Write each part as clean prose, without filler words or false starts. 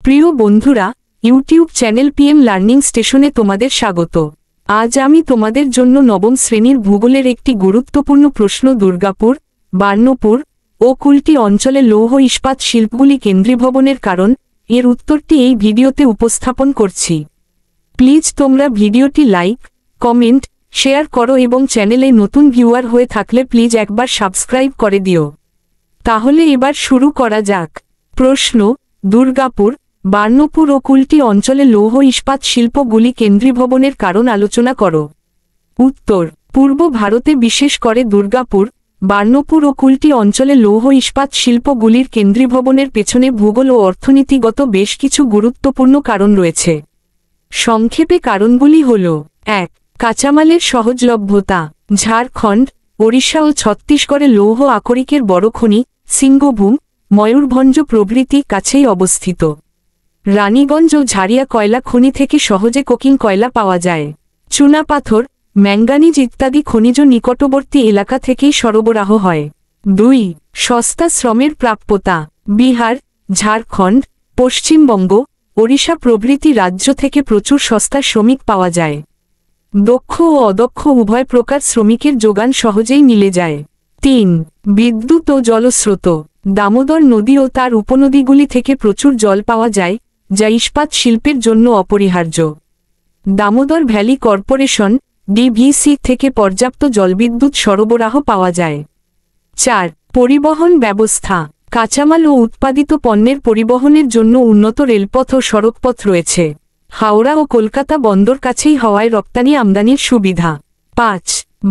প্রিয় বন্ধুরা, YouTube channel PM learning স্টেশনে তোমাদের স্বাগত। আজ আমি তোমাদের জন্য নবম শ্রেণীর ভূগোলের একটি গুরুত্বপূর্ণ প্রশ্ন দুর্গাপুর, বার্নপুর ও কুলটি অঞ্চলে লৌহ ইস্পাত শিল্পগুলি কেন্দ্রীভবনের কারণ এর উত্তরটি এই ভিডিওতে উপস্থাপন করছি। প্লিজ তোমরা ভিডিওটি লাইক, কমেন্ট, শেয়ার করো এবং চ্যানেলে নতুন ভিউয়ার হয়ে থাকলে প্লিজ একবার সাবস্ক্রাইব করে দিও। তাহলে এবার শুরু করা যাক। প্রশ্ন: দুর্গাপুর, বার্নপুর ও কুলটি অঞ্চলে লৌহ ইস্পাত শিল্পগুলি কেন্দ্রীভবনের কারণ আলোচনা করো। উত্তর: পূর্ব ভারতে বিশেষ করে দুর্গাপুর, বার্নপুর ও কুলটি অঞ্চলে লৌহ ইস্পাত শিল্পগুলির কেন্দ্রীভবনের পেছনে ভূগোল ও অর্থনীতিগত বেশ কিছু গুরুত্বপূর্ণ কারণ রয়েছে। সংক্ষেপে কারণগুলি হল: ১. কাঁচামালের সহজলভ্যতা। ঝাড়খণ্ড, ওড়িশা ও ছত্তিশগড়ে লৌহ আকরিকের বড় খনি সিংভূম, ময়ূরভঞ্জ প্রভৃতি কাছেই অবস্থিত। রানীগঞ্জ ও ঝাড়িয়া কয়লা খনি থেকে সহজে কোকিং কয়লা পাওয়া যায়। চুনাপাথর, ম্যাঙ্গানিজ ইত্যাদি খনিজ নিকটবর্তী এলাকা থেকেই সরবরাহ হয়। ২. সস্তা শ্রমের প্রাপ্যতা। বিহার, ঝাড়খণ্ড, পশ্চিমবঙ্গ, ওড়িশা প্রভৃতি রাজ্য থেকে প্রচুর সস্তা শ্রমিক পাওয়া যায়। দক্ষ ও অদক্ষ উভয় প্রকার শ্রমিকের যোগান সহজেই মিলে যায়। ৩. বিদ্যুৎ ও জলস্রোত। দামোদর নদী ও তার উপনদীগুলি থেকে প্রচুর জল পাওয়া যায়, যা ইস্পাত শিল্পের জন্য অপরিহার্য। দামোদর ভ্যালি কর্পোরেশন ডিভিসি থেকে পর্যাপ্ত জলবিদ্যুৎ সরবরাহ পাওয়া যায়। ৪. পরিবহন ব্যবস্থা। কাঁচামাল ও উৎপাদিত পণ্যের পরিবহনের জন্য উন্নত রেলপথ ও সড়কপথ রয়েছে। হাওড়া ও কলকাতা বন্দর কাছেই হওয়ায় রপ্তানি আমদানির সুবিধা। ৫.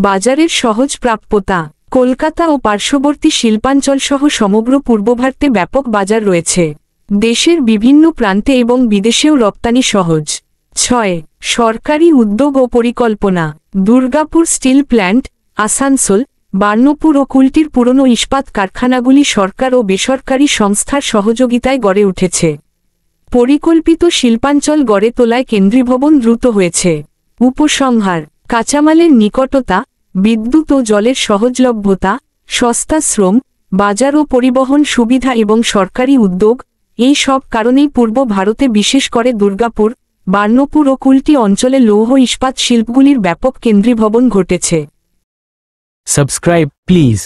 বাজারের সহজ প্রাপ্যতা। কলকাতা ও পার্শ্ববর্তী শিল্পাঞ্চল সহ সমগ্র পূর্ব ভারতে ব্যাপক বাজার রয়েছে। দেশের বিভিন্ন প্রান্তে এবং বিদেশেও রপ্তানি সহজ। ৬. সরকারি উদ্যোগ ও পরিকল্পনা। দুর্গাপুর স্টিল প্ল্যান্ট, আসানসোল, বার্নপুর ও কুলটির পুরনো ইস্পাত কারখানাগুলি সরকার ও বেসরকারি সংস্থার সহযোগিতায় গড়ে উঠেছে। পরিকল্পিত শিল্পাঞ্চল গড়ে তোলায় কেন্দ্রীভবন দ্রুত হয়েছে। উপসংহার: কাঁচামালের নিকটতা, বিদ্যুৎ ও জলের সহজলভ্যতা, সস্তা শ্রম, বাজার ও পরিবহন সুবিধা এবং সরকারি উদ্যোগ, এই সব কারণেই পূর্ব ভারতে বিশেষ করে দুর্গাপুর, বার্নপুর ও কুলটি অঞ্চলে লৌহ ইস্পাত শিল্পগুলির ব্যাপক কেন্দ্রীভবন ঘটেছে। Subscribe, please.